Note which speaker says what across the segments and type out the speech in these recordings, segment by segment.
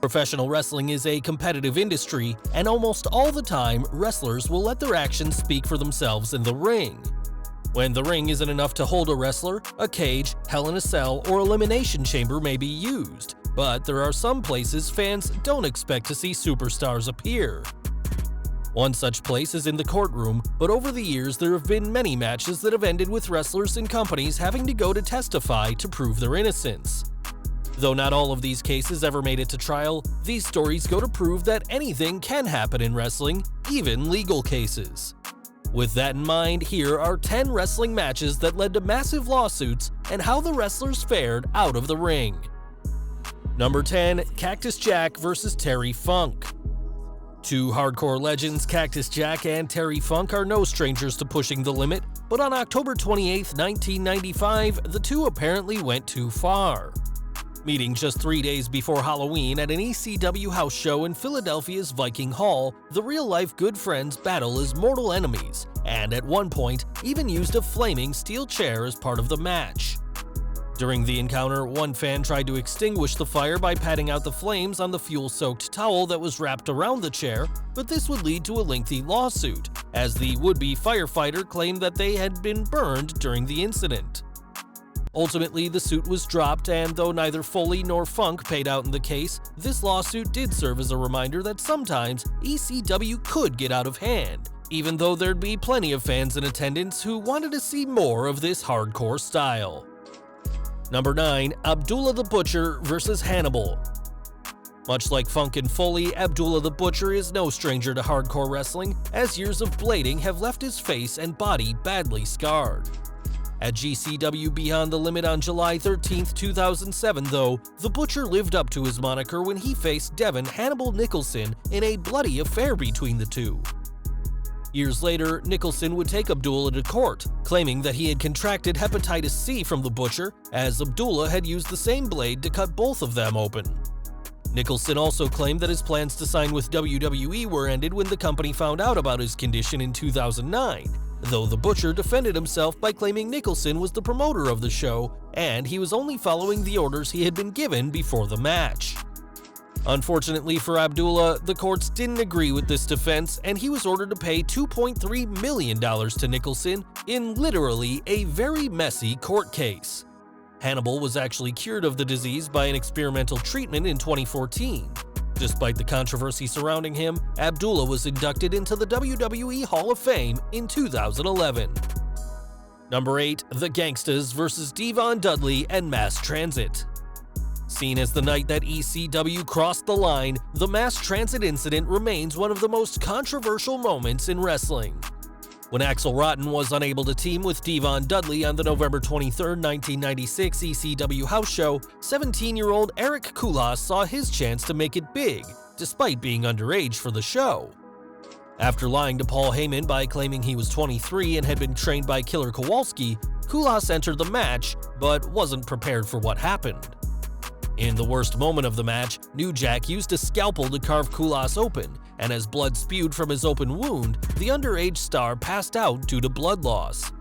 Speaker 1: Professional wrestling is a competitive industry, and almost all the time, wrestlers will let their actions speak for themselves in the ring. When the ring isn't enough to hold a wrestler, a cage, Hell in a Cell, or Elimination Chamber may be used, but there are some places fans don't expect to see superstars appear. One such place is in the courtroom, but over the years there have been many matches that have ended with wrestlers and companies having to go to testify to prove their innocence. Though not all of these cases ever made it to trial, these stories go to prove that anything can happen in wrestling, even legal cases. With that in mind, here are 10 wrestling matches that led to massive lawsuits and how the wrestlers fared out of the ring. Number 10. Cactus Jack vs. Terry Funk. Two hardcore legends, Cactus Jack and Terry Funk, are no strangers to pushing the limit, but on October 28, 1995, the two apparently went too far. Meeting just 3 days before Halloween at an ECW house show in Philadelphia's Viking Hall, the real-life good friends battle as mortal enemies, and at one point even used a flaming steel chair as part of the match. During the encounter, one fan tried to extinguish the fire by patting out the flames on the fuel-soaked towel that was wrapped around the chair, but this would lead to a lengthy lawsuit, as the would-be firefighter claimed that they had been burned during the incident. Ultimately, the suit was dropped, and though neither Foley nor Funk paid out in the case, this lawsuit did serve as a reminder that sometimes ECW could get out of hand, even though there'd be plenty of fans in attendance who wanted to see more of this hardcore style. Number 9. Abdullah the Butcher vs. Hannibal. Much like Funk and Foley, Abdullah the Butcher is no stranger to hardcore wrestling, as years of blading have left his face and body badly scarred. At GCW Beyond the Limit on July 13, 2007, though, the Butcher lived up to his moniker when he faced Devin Hannibal Nicholson in a bloody affair between the two. Years later, Nicholson would take Abdullah to court, claiming that he had contracted hepatitis C from the Butcher, as Abdullah had used the same blade to cut both of them open. Nicholson also claimed that his plans to sign with WWE were ended when the company found out about his condition in 2009, though the Butcher defended himself by claiming Nicholson was the promoter of the show, and he was only following the orders he had been given before the match. Unfortunately for Abdullah, the courts didn't agree with this defense, and he was ordered to pay $2.3 million to Nicholson in literally a very messy court case. Hannibal was actually cured of the disease by an experimental treatment in 2014. Despite the controversy surrounding him, Abdullah was inducted into the WWE Hall of Fame in 2011. Number 8. The Gangstas vs. Devon Dudley and Mass Transit. Seen as the night that ECW crossed the line, the Mass Transit incident remains one of the most controversial moments in wrestling. When Axl Rotten was unable to team with Devon Dudley on the November 23, 1996 ECW house show, 17-year-old Eric Kulas saw his chance to make it big, despite being underage for the show. After lying to Paul Heyman by claiming he was 23 and had been trained by Killer Kowalski, Kulas entered the match, but wasn't prepared for what happened. In the worst moment of the match, New Jack used a scalpel to carve Kulas open, and as blood spewed from his open wound, the underage star passed out due to blood loss.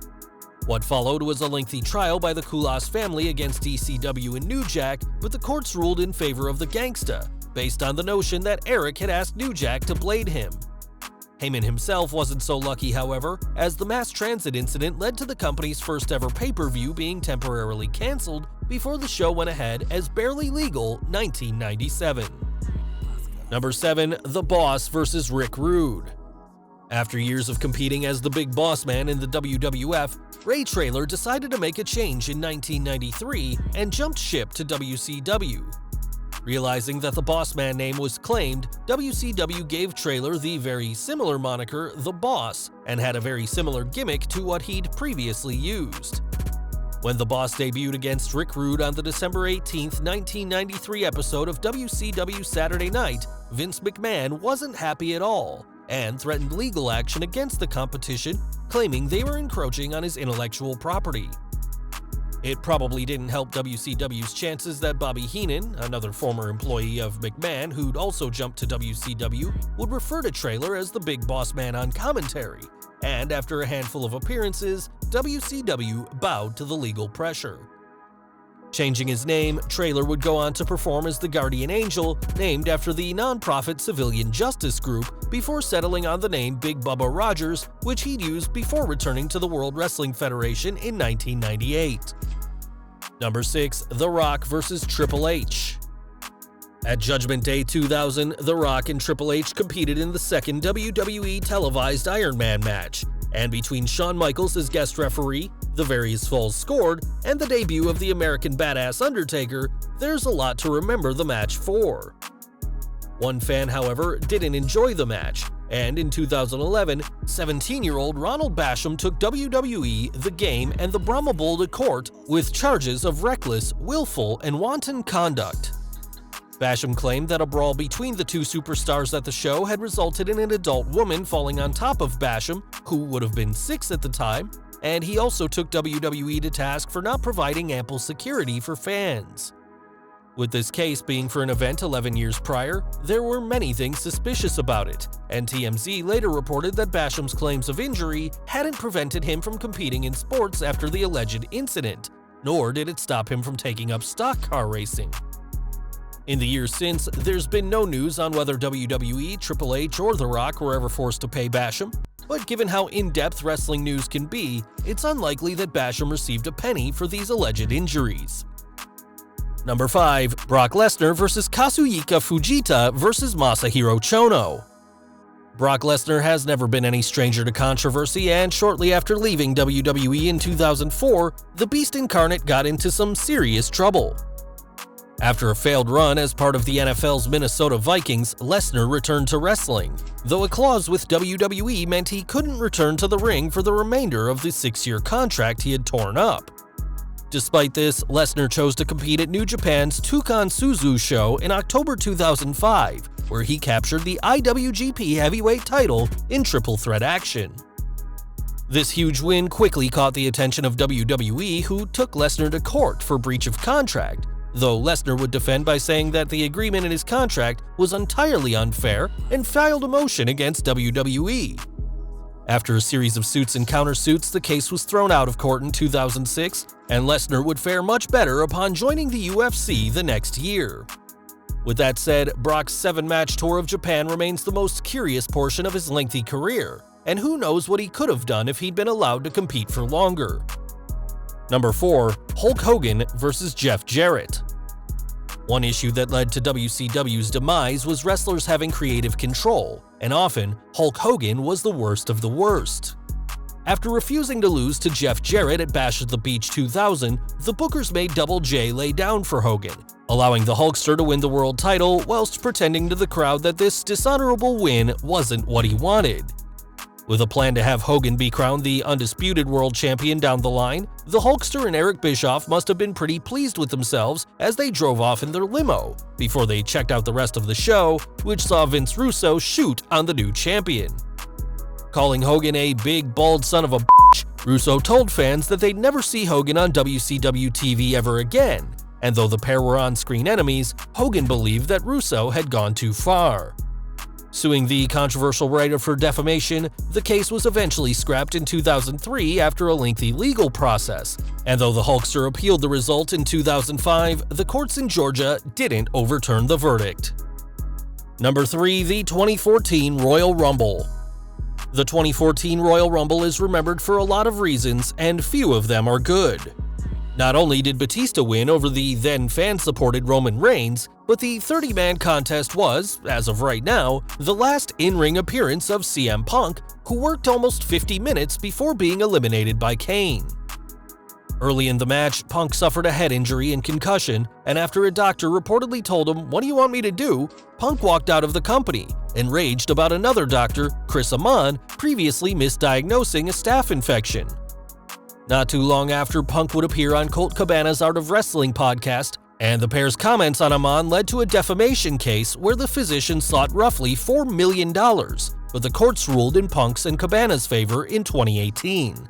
Speaker 1: What followed was a lengthy trial by the Kulas family against ECW and New Jack, but the courts ruled in favor of the Gangsta, based on the notion that Eric had asked New Jack to blade him. Heyman himself wasn't so lucky, however, as the Mass Transit incident led to the company's first ever pay-per-view being temporarily cancelled before the show went ahead as Barely Legal 1997. Number 7. The Boss vs. Rick Rude. After years of competing as the Big Boss Man in the WWF, Ray Traylor decided to make a change in 1993 and jumped ship to WCW. Realizing that the Boss Man name was claimed, WCW gave Traylor the very similar moniker The Boss, and had a very similar gimmick to what he'd previously used. When the Boss debuted against Rick Rude on the December 18, 1993 episode of WCW Saturday Night, Vince McMahon wasn't happy at all, and threatened legal action against the competition, claiming they were encroaching on his intellectual property. It probably didn't help WCW's chances that Bobby Heenan, another former employee of McMahon who'd also jumped to WCW, would refer to Traylor as the Big Boss Man on commentary, and after a handful of appearances, WCW bowed to the legal pressure. Changing his name, Traylor would go on to perform as the Guardian Angel, named after the non-profit civilian justice group, before settling on the name Big Bubba Rogers, which he'd used before returning to the World Wrestling Federation in 1998. Number 6. The Rock vs. Triple H. At Judgment Day 2000, The Rock and Triple H competed in the second WWE televised Iron Man match, and between Shawn Michaels as guest referee, the various falls scored, and the debut of the American Badass Undertaker, there's a lot to remember the match for. One fan, however, didn't enjoy the match, and in 2011, 17-year-old Ronald Basham took WWE, the game, and the Brahma Bull to court with charges of reckless, willful, and wanton conduct. Basham claimed that a brawl between the two superstars at the show had resulted in an adult woman falling on top of Basham, who would have been 6 at the time, and he also took WWE to task for not providing ample security for fans. With this case being for an event 11 years prior, there were many things suspicious about it, and TMZ later reported that Basham's claims of injury hadn't prevented him from competing in sports after the alleged incident, nor did it stop him from taking up stock car racing. In the years since, there's been no news on whether WWE, Triple H, or The Rock were ever forced to pay Basham, but given how in-depth wrestling news can be, it's unlikely that Basham received a penny for these alleged injuries. Number 5. Brock Lesnar vs. Kasuyika Fujita vs. Masahiro Chono. Brock Lesnar has never been any stranger to controversy, and shortly after leaving WWE in 2004, the Beast Incarnate got into some serious trouble. After a failed run as part of the NFL's Minnesota Vikings, Lesnar returned to wrestling, though a clause with WWE meant he couldn't return to the ring for the remainder of the 6-year contract he had torn up. Despite this, Lesnar chose to compete at New Japan's Tukan Suzu show in October 2005, where he captured the IWGP Heavyweight title in triple threat action. This huge win quickly caught the attention of WWE, who took Lesnar to court for breach of contract, though Lesnar would defend by saying that the agreement in his contract was entirely unfair and filed a motion against WWE. After a series of suits and countersuits, the case was thrown out of court in 2006, and Lesnar would fare much better upon joining the UFC the next year. With that said, Brock's 7-match tour of Japan remains the most curious portion of his lengthy career, and who knows what he could have done if he'd been allowed to compete for longer. Number 4. Hulk Hogan vs. Jeff Jarrett. One issue that led to WCW's demise was wrestlers having creative control, and often, Hulk Hogan was the worst of the worst. After refusing to lose to Jeff Jarrett at Bash at the Beach 2000, the bookers made Double J lay down for Hogan, allowing the Hulkster to win the world title whilst pretending to the crowd that this dishonorable win wasn't what he wanted. With a plan to have Hogan be crowned the undisputed world champion down the line, the Hulkster and Eric Bischoff must have been pretty pleased with themselves as they drove off in their limo, before they checked out the rest of the show, which saw Vince Russo shoot on the new champion. Calling Hogan a big, bald son of a bitch, Russo told fans that they'd never see Hogan on WCW TV ever again, and though the pair were on-screen enemies, Hogan believed that Russo had gone too far. Suing the controversial writer for defamation, the case was eventually scrapped in 2003 after a lengthy legal process, and though the Hulkster appealed the result in 2005, the courts in Georgia didn't overturn the verdict. Number 3. The 2014 Royal Rumble. The 2014 Royal Rumble is remembered for a lot of reasons, and few of them are good. Not only did Batista win over the then fan-supported Roman Reigns, but the 30-man contest was, as of right now, the last in-ring appearance of CM Punk, who worked almost 50 minutes before being eliminated by Kane. Early in the match, Punk suffered a head injury and concussion, and after a doctor reportedly told him, "What do you want me to do?" Punk walked out of the company, enraged about another doctor, Chris Amon, previously misdiagnosing a staph infection. Not too long after, Punk would appear on Colt Cabana's Art of Wrestling podcast, and the pair's comments on Amon led to a defamation case where the physician sought roughly $4 million, but the courts ruled in Punk's and Cabana's favor in 2018.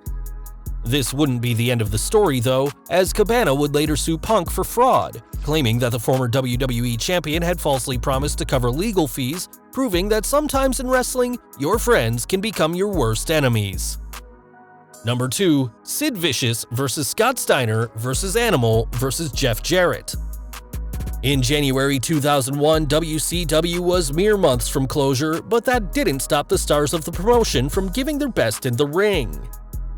Speaker 1: This wouldn't be the end of the story, though, as Cabana would later sue Punk for fraud, claiming that the former WWE champion had falsely promised to cover legal fees, proving that sometimes in wrestling, your friends can become your worst enemies. Number 2. Sid Vicious vs. Scott Steiner vs. Animal vs. Jeff Jarrett. In January 2001, WCW was mere months from closure, but that didn't stop the stars of the promotion from giving their best in the ring.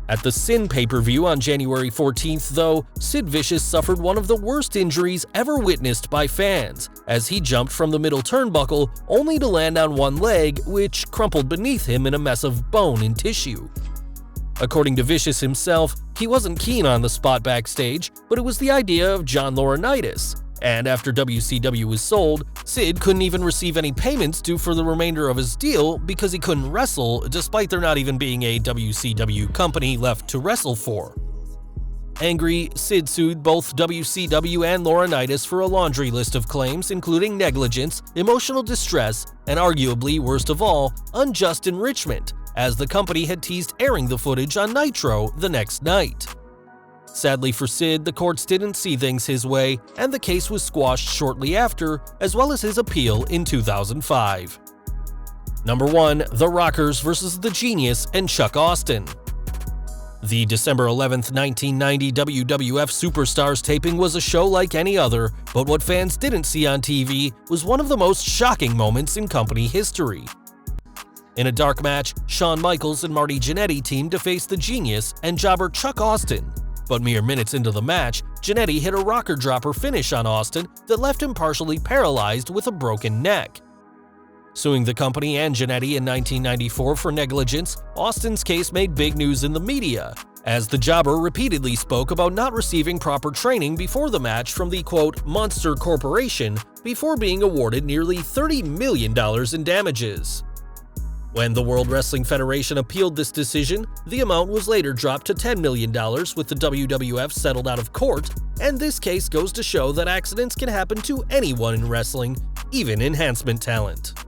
Speaker 1: At the Sin pay-per-view on January 14th, though, Sid Vicious suffered one of the worst injuries ever witnessed by fans, as he jumped from the middle turnbuckle only to land on one leg, which crumpled beneath him in a mess of bone and tissue. According to Vicious himself, he wasn't keen on the spot backstage, but it was the idea of John Laurinaitis. And after WCW was sold, Sid couldn't even receive any payments due for the remainder of his deal because he couldn't wrestle, despite there not even being a WCW company left to wrestle for. Angry, Sid sued both WCW and Laurinaitis for a laundry list of claims including negligence, emotional distress, and arguably, worst of all, unjust enrichment, as the company had teased airing the footage on Nitro the next night. Sadly for Sid, the courts didn't see things his way, and the case was squashed shortly after, as well as his appeal in 2005. Number 1. The Rockers vs. The Genius and Chuck Austin. The December 11, 1990 WWF Superstars taping was a show like any other, but what fans didn't see on TV was one of the most shocking moments in company history. In a dark match, Shawn Michaels and Marty Jannetty teamed to face The Genius and jobber Chuck Austin. But mere minutes into the match, Jannetty hit a rocker dropper finish on Austin that left him partially paralyzed with a broken neck. Suing the company and Jannetty in 1994 for negligence, Austin's case made big news in the media, as the jobber repeatedly spoke about not receiving proper training before the match from the quote, Monster Corporation before being awarded nearly $30 million in damages. When the World Wrestling Federation appealed this decision, the amount was later dropped to $10 million with the WWF settled out of court, and this case goes to show that accidents can happen to anyone in wrestling, even enhancement talent.